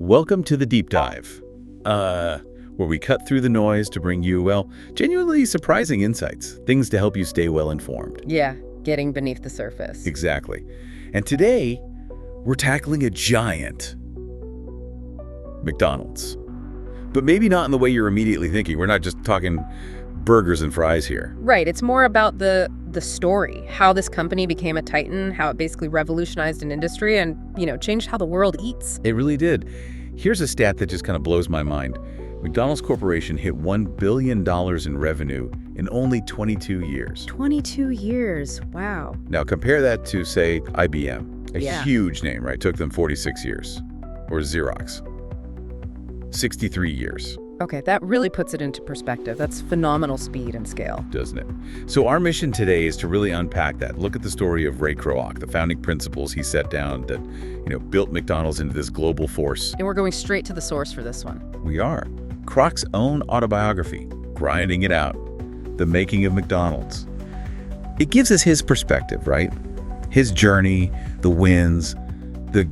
Welcome to the Deep Dive, where we cut through the noise to bring you, well, genuinely surprising insights, things to help you stay well informed. Yeah, getting beneath the surface. Exactly. And today, we're tackling a giant, McDonald's. But maybe not in the way you're immediately thinking. We're not just talking burgers and fries here. Right, it's more about the story, how this company became a titan, how it basically revolutionized an industry and, changed how the world eats. It really did. Here's a stat that just kind of blows my mind. McDonald's Corporation hit $1 billion in revenue in only 22 years. 22 years, wow. Now compare that to, say, IBM, a Yeah. huge name, right? Took them 46 years. Or Xerox, 63 years. Okay, that really puts it into perspective. That's phenomenal speed and scale. Doesn't it? So our mission today is to really unpack that. Look at the story of Ray Kroc, the founding principles he set down that, built McDonald's into this global force. And we're going straight to the source for this one. We are. Kroc's own autobiography, Grinding It Out, The Making of McDonald's. It gives us his perspective, right? His journey, the wins, the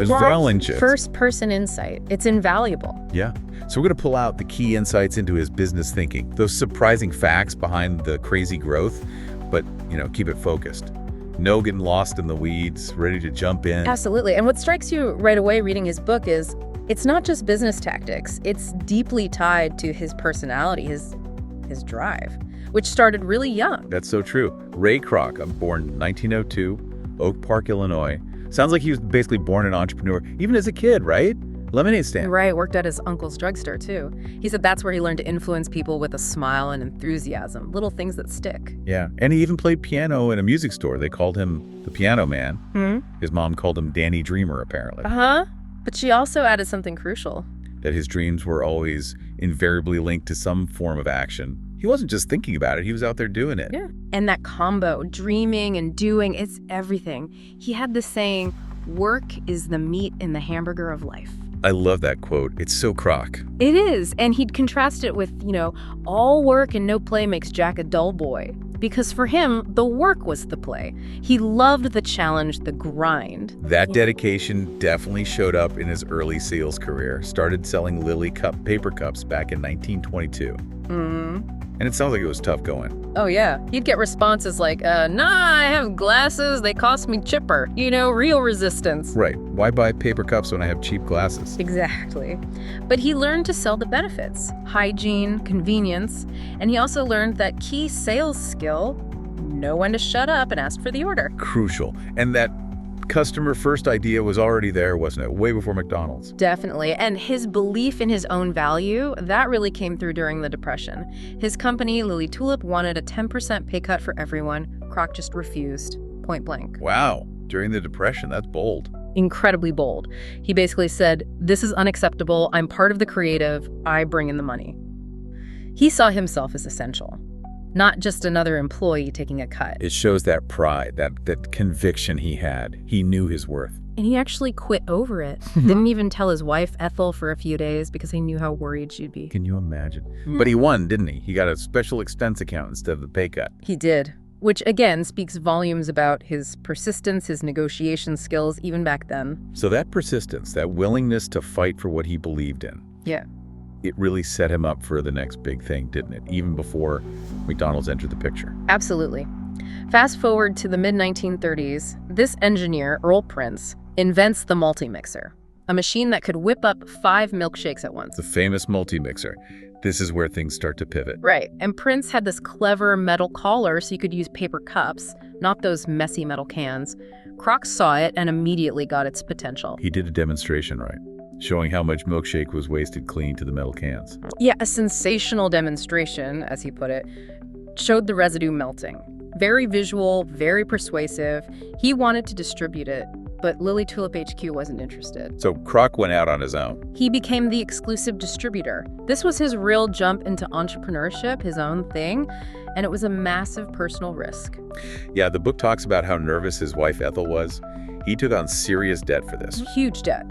challenges. First-person insight. It's invaluable. Yeah. So we're going to pull out the key insights into his business thinking, those surprising facts behind the crazy growth, but, keep it focused. No getting lost in the weeds, ready to jump in. Absolutely. And what strikes you right away reading his book is it's not just business tactics. It's deeply tied to his personality, his drive, which started really young. That's so true. Ray Kroc, born 1902, Oak Park, Illinois. Sounds like he was basically born an entrepreneur, even as a kid, right? Lemonade stand. Right, worked at his uncle's drugstore, too. He said that's where he learned to influence people with a smile and enthusiasm, little things that stick. Yeah, and he even played piano in a music store. They called him the Piano Man. His mom called him Danny Dreamer, apparently. But she also added something crucial. That his dreams were always invariably linked to some form of action. He wasn't just thinking about it, he was out there doing it. Yeah. And that combo, dreaming and doing, it's everything. He had this saying, work is the meat in the hamburger of life. I love that quote. It's so Kroc. It is. And he'd contrast it with, all work and no play makes Jack a dull boy. Because for him, the work was the play. He loved the challenge, the grind. That dedication definitely showed up in his early sales career. Started selling Lily Cup paper cups back in 1922. And it sounds like it was tough going. Oh, yeah. He'd get responses like, nah, I have glasses. They cost me chipper. Real resistance. Right. Why buy paper cups when I have cheap glasses? Exactly. But he learned to sell the benefits, hygiene, convenience, and he also learned that key sales skill, know when to shut up and ask for the order. Crucial. And that customer first idea was already there, wasn't it? Way before McDonald's. Definitely. And his belief in his own value, that really came through during the Depression. His company, Lily Tulip, wanted a 10% pay cut for everyone. Kroc just refused, point blank. Wow. During the Depression, that's bold. Incredibly bold. He basically said, this is unacceptable. I'm part of the creative. I bring in the money. He saw himself as essential, not just another employee taking a cut. It shows that pride, that conviction he had. He knew his worth. And he actually quit over it. Didn't even tell his wife, Ethel, for a few days because he knew how worried she'd be. Can you imagine? But he won, didn't he? He got a special expense account instead of the pay cut. He did, which again speaks volumes about his persistence, his negotiation skills, even back then. So that persistence, that willingness to fight for what he believed in. Yeah. It really set him up for the next big thing, didn't it? Even before McDonald's entered the picture. Absolutely. Fast forward to the mid-1930s, this engineer, Earl Prince, invents the multi-mixer, a machine that could whip up 5 milkshakes at once. The famous multi-mixer. This is where things start to pivot. Right. And Prince had this clever metal collar so you could use paper cups, not those messy metal cans. Kroc saw it and immediately got its potential. He did a demonstration, right? Showing how much milkshake was wasted clean to the metal cans. Yeah, a sensational demonstration, as he put it, showed the residue melting. Very visual, very persuasive. He wanted to distribute it, but Lily Tulip HQ wasn't interested. So Kroc went out on his own. He became the exclusive distributor. This was his real jump into entrepreneurship, his own thing, and it was a massive personal risk. Yeah, the book talks about how nervous his wife Ethel was. He took on serious debt for this. Huge debt.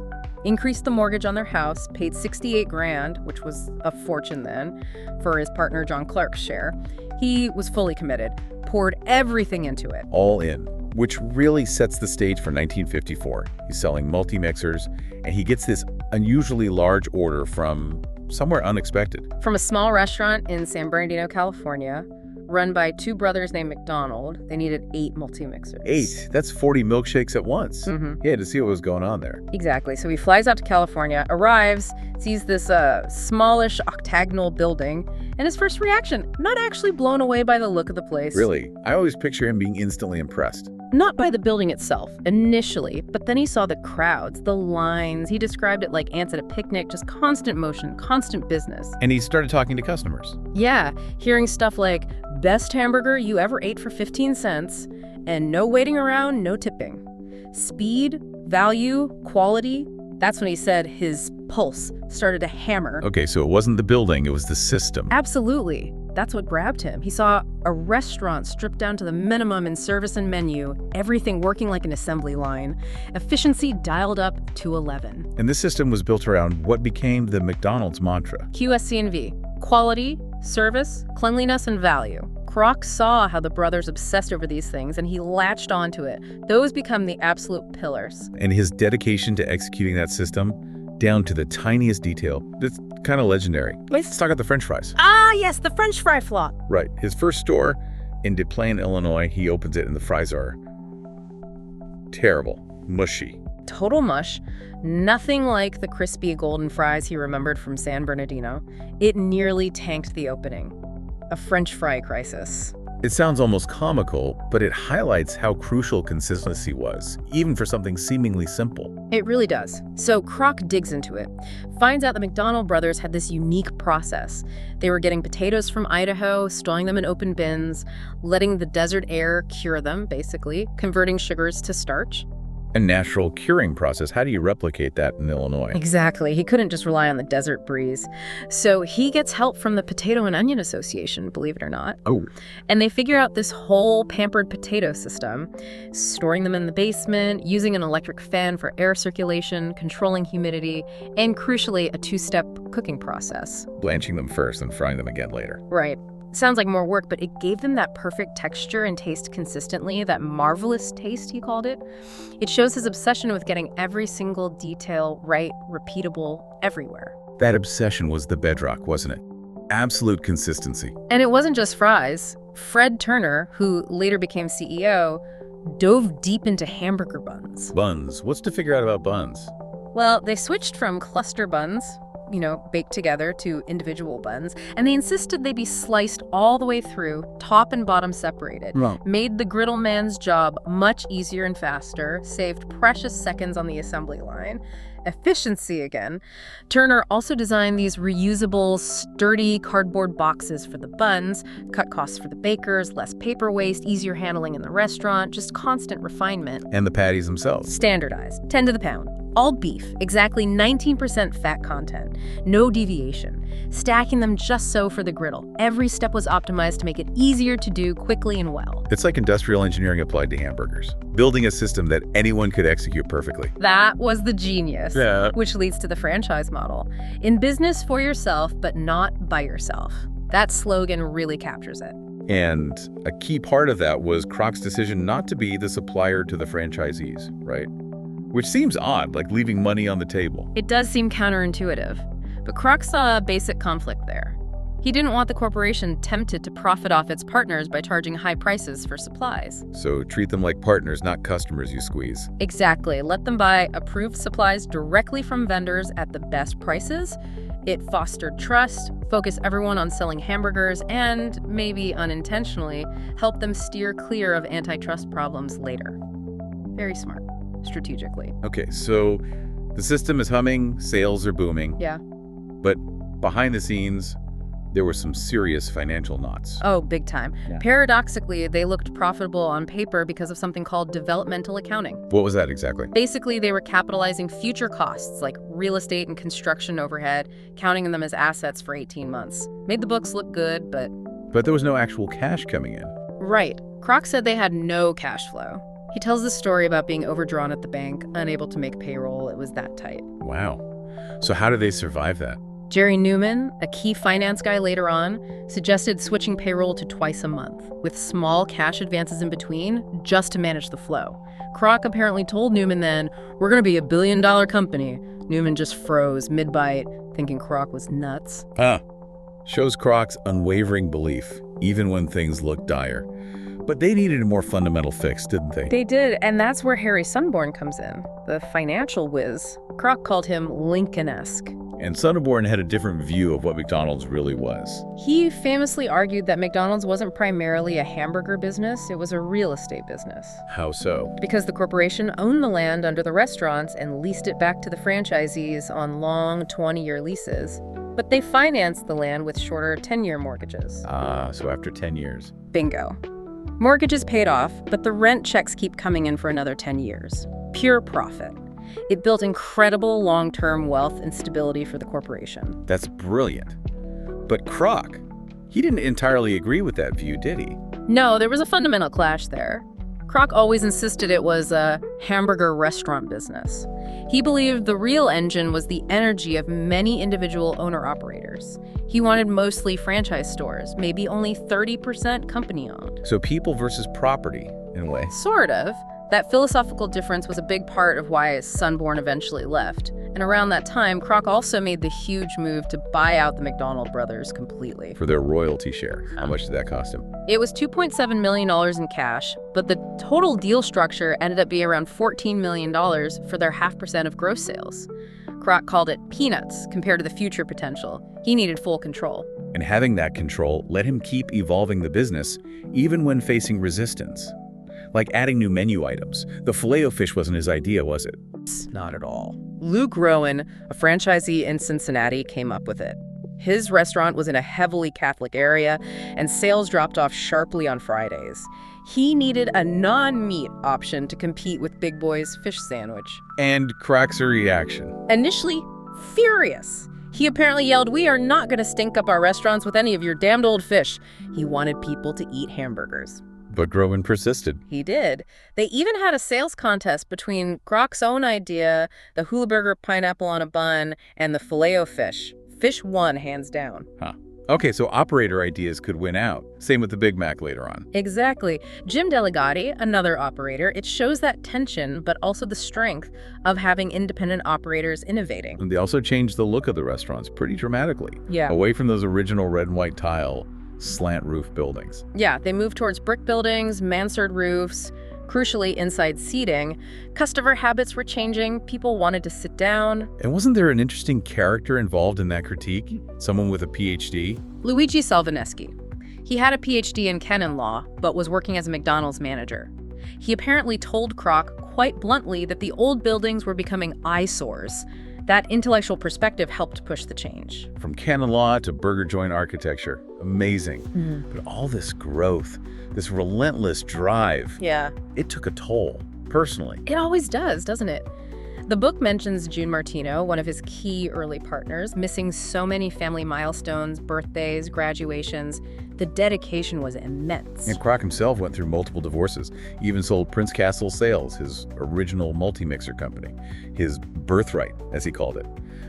Increased the mortgage on their house, paid $68,000, which was a fortune then, for his partner John Clark's share. He was fully committed, poured everything into it. All in, which really sets the stage for 1954. He's selling multi-mixers, and he gets this unusually large order from somewhere unexpected. From a small restaurant in San Bernardino, California, run by two brothers named McDonald. They needed 8 multi-mixers. 8? That's 40 milkshakes at once. He had to see what was going on there. Exactly. So he flies out to California, arrives, sees this smallish octagonal building, and his first reaction, not actually blown away by the look of the place. Really? I always picture him being instantly impressed. Not by the building itself, initially, but then he saw the crowds, the lines. He described it like ants at a picnic, just constant motion, constant business. And he started talking to customers. Yeah, hearing stuff like, best hamburger you ever ate for 15 cents, and no waiting around, no tipping. Speed, value, quality, that's when he said his pulse started to hammer. Okay, so it wasn't the building, it was the system. Absolutely. That's what grabbed him. He saw a restaurant stripped down to the minimum in service and menu, everything working like an assembly line, efficiency dialed up to 11. And this system was built around what became the McDonald's mantra. QSC&V, quality, service, cleanliness, and value. Kroc saw how the brothers obsessed over these things, and he latched onto it. Those become the absolute pillars. And his dedication to executing that system, down to the tiniest detail, it's kind of legendary. Let's talk about the French fries. Ah, yes, the French fry flop. Right. His first store in Des Plaines, Illinois, he opens it and the fries are terrible, mushy. Total mush. Nothing like the crispy golden fries he remembered from San Bernardino. It nearly tanked the opening. A French fry crisis. It sounds almost comical, but it highlights how crucial consistency was, even for something seemingly simple. It really does. So Kroc digs into it, finds out the McDonald brothers had this unique process. They were getting potatoes from Idaho, storing them in open bins, letting the desert air cure them, basically, converting sugars to starch. A natural curing process. How do you replicate that in Illinois? Exactly. He couldn't just rely on the desert breeze. So he gets help from the Potato and Onion Association, believe it or not. Oh. And they figure out this whole pampered potato system, storing them in the basement, using an electric fan for air circulation, controlling humidity, and crucially, a 2-step cooking process. Blanching them first and frying them again later. Right. Sounds like more work, but it gave them that perfect texture and taste consistently, that marvelous taste, he called it. It shows his obsession with getting every single detail right, repeatable, everywhere. That obsession was the bedrock, wasn't it? Absolute consistency. And it wasn't just fries. Fred Turner, who later became CEO, dove deep into hamburger buns. Buns. What's to figure out about buns? Well, they switched from cluster buns, baked together, to individual buns, and they insisted they be sliced all the way through, top and bottom separated. Right. Made the griddle man's job much easier and faster, saved precious seconds on the assembly line. Efficiency again. Turner also designed these reusable, sturdy cardboard boxes for the buns, cut costs for the bakers, less paper waste, easier handling in the restaurant, just constant refinement. And the patties themselves. Standardized, 10 to the pound. All beef, exactly 19% fat content, no deviation. Stacking them just so for the griddle. Every step was optimized to make it easier to do quickly and well. It's like industrial engineering applied to hamburgers. Building a system that anyone could execute perfectly. That was the genius, Yeah. which leads to the franchise model. In business for yourself, but not by yourself. That slogan really captures it. And a key part of that was Kroc's decision not to be the supplier to the franchisees, right? Which seems odd, like leaving money on the table. It does seem counterintuitive, but Kroc saw a basic conflict there. He didn't want the corporation tempted to profit off its partners by charging high prices for supplies. So treat them like partners, not customers you squeeze. Exactly. Let them buy approved supplies directly from vendors at the best prices. It fostered trust, focused everyone on selling hamburgers, and, maybe unintentionally, helped them steer clear of antitrust problems later. Very smart, strategically. Okay, so the system is humming, sales are booming. Yeah. But behind the scenes, there were some serious financial knots. Oh, big time. Yeah. Paradoxically, they looked profitable on paper because of something called developmental accounting. What was that exactly? Basically, they were capitalizing future costs like real estate and construction overhead, counting them as assets for 18 months. Made the books look good, but... But there was no actual cash coming in. Right. Kroc said they had no cash flow. He tells the story about being overdrawn at the bank, unable to make payroll. It was that tight. Wow. So how did they survive that? Jerry Newman, a key finance guy later on, suggested switching payroll to twice a month, with small cash advances in between, just to manage the flow. Kroc apparently told Newman then, "We're going to be $1 billion company. Newman just froze mid-bite, thinking Kroc was nuts. Shows Kroc's unwavering belief, even when things looked dire. But they needed a more fundamental fix, didn't they? They did, and that's where Harry Sunborn comes in, the financial whiz. Kroc called him Lincoln-esque. And Sunborn had a different view of what McDonald's really was. He famously argued that McDonald's wasn't primarily a hamburger business, it was a real estate business. How so? Because the corporation owned the land under the restaurants and leased it back to the franchisees on long 20-year leases. But they financed the land with shorter 10-year mortgages. So after 10 years. Bingo. Mortgages paid off, but the rent checks keep coming in for another 10 years. Pure profit. It built incredible long-term wealth and stability for the corporation. That's brilliant. But Kroc, he didn't entirely agree with that view, did he? No, there was a fundamental clash there. Kroc always insisted it was a hamburger restaurant business. He believed the real engine was the energy of many individual owner-operators. He wanted mostly franchise stores, maybe only 30% company-owned. So people versus property, in a way. Sort of. That philosophical difference was a big part of why Sunborn eventually left. And around that time, Kroc also made the huge move to buy out the McDonald brothers completely. For their royalty share. How much did that cost him? It was $2.7 million in cash, but the total deal structure ended up being around $14 million for their 0.5% of gross sales. Kroc called it peanuts compared to the future potential. He needed full control. And having that control let him keep evolving the business, even when facing resistance. Like adding new menu items. The Filet-O-Fish wasn't his idea, was it? Not at all. Luke Rowan, a franchisee in Cincinnati, came up with it. His restaurant was in a heavily Catholic area, and sales dropped off sharply on Fridays. He needed a non-meat option to compete with Big Boy's fish sandwich. And Kroc's reaction? Initially, furious. He apparently yelled, "We are not going to stink up our restaurants with any of your damned old fish." He wanted people to eat hamburgers. But Groven persisted. He did. They even had a sales contest between Kroc's own idea, the hula burger pineapple on a bun, and the Filet-O-Fish. Fish won, hands down. Okay, so operator ideas could win out. Same with the Big Mac later on. Exactly. Jim Delegati, another operator, it shows that tension, but also the strength of having independent operators innovating. And they also changed the look of the restaurants pretty dramatically. Yeah. Away from those original red and white tile, slant roof buildings. Yeah, they moved towards brick buildings, mansard roofs, crucially inside seating. Customer habits were changing. People wanted to sit down. And wasn't there an interesting character involved in that critique? Someone with a PhD? Luigi Salvineschi. He had a PhD in canon law, but was working as a McDonald's manager. He apparently told Kroc quite bluntly that the old buildings were becoming eyesores. That intellectual perspective helped push the change. From canon law to burger joint architecture. Amazing. But all this growth, this relentless drive, Yeah. it took a toll, personally. It always does, doesn't it? The book mentions June Martino, one of his key early partners, missing so many family milestones, birthdays, graduations. The dedication was immense. And Kroc himself went through multiple divorces. He even sold Prince Castle Sales, his original multi-mixer company, his birthright, as he called it,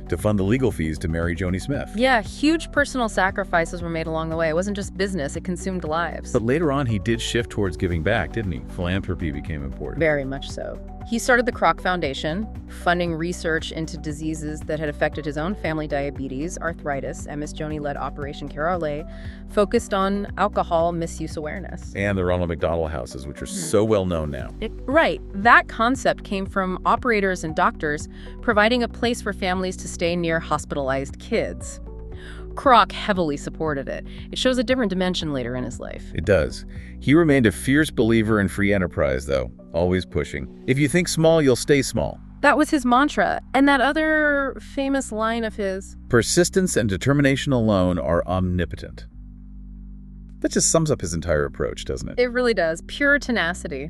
to fund the legal fees to marry Joni Smith. Yeah, huge personal sacrifices were made along the way. It wasn't just business, it consumed lives. But later on, he did shift towards giving back, didn't he? Philanthropy became important. Very much so. He started the Kroc Foundation, funding research into diseases that had affected his own family: diabetes, arthritis, and Miss Joni led Operation Care focused on alcohol misuse awareness. And the Ronald McDonald Houses, which are so well known now. Right. That concept came from operators and doctors providing a place for families to stay near hospitalized kids. Kroc heavily supported it. It shows a different dimension later in his life. It does. He remained a fierce believer in free enterprise, though, always pushing. If you think small, you'll stay small. That was his mantra. And that other famous line of his, Persistence and determination alone are omnipotent. That just sums up his entire approach, doesn't it? it really does. Pure tenacity.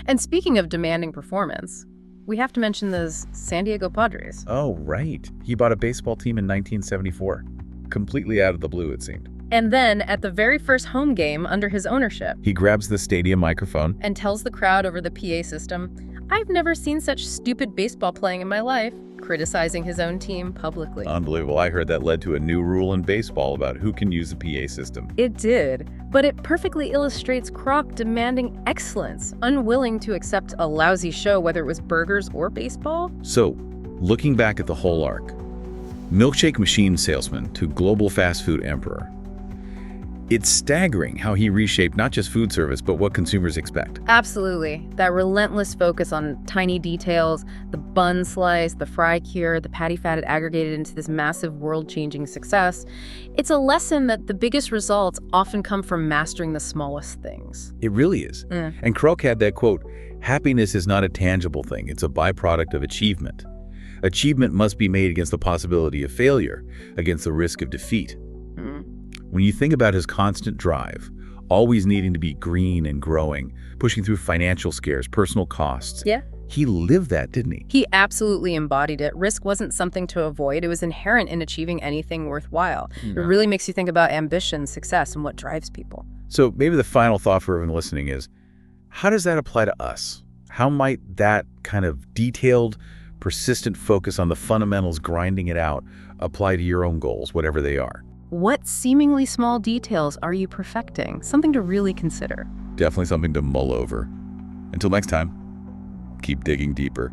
And speaking of demanding performance, we have to mention the San Diego Padres. Oh, right. He bought a baseball team in 1974. Completely out of the blue, it seemed. And then, at the very first home game under his ownership, He grabs the stadium microphone. and tells the crowd over the PA system, "I've never seen such stupid baseball playing in my life," criticizing his own team publicly. Unbelievable. I heard that led to a new rule in baseball about who can use a PA system. It did, but it perfectly illustrates Kroc demanding excellence, unwilling to accept a lousy show whether it was burgers or baseball. So, Looking back at the whole arc, milkshake machine salesman to global fast food emperor, it's staggering how he reshaped not just food service, but what consumers expect. Absolutely. That relentless focus on tiny details, the bun slice, the fry cure, the patty fat it aggregated into this massive world-changing success. It's a lesson that the biggest results often come from mastering the smallest things. It really is. And Kroc had that quote, "Happiness is not a tangible thing, it's a byproduct of achievement. Achievement must be made against the possibility of failure, against the risk of defeat." When you think about his constant drive, always needing to be green and growing, pushing through financial scares, personal costs. Yeah. He lived that, didn't he? He absolutely embodied it. Risk wasn't something to avoid. It was inherent in achieving anything worthwhile. It really makes you think about ambition, success, and what drives people. So maybe the final thought for everyone listening is, how does that apply to us? How might that kind of detailed, persistent focus on the fundamentals, grinding it out, apply to your own goals, whatever they are? What seemingly small details are you perfecting? Something to really consider. Definitely something to mull over. Until next time, keep digging deeper.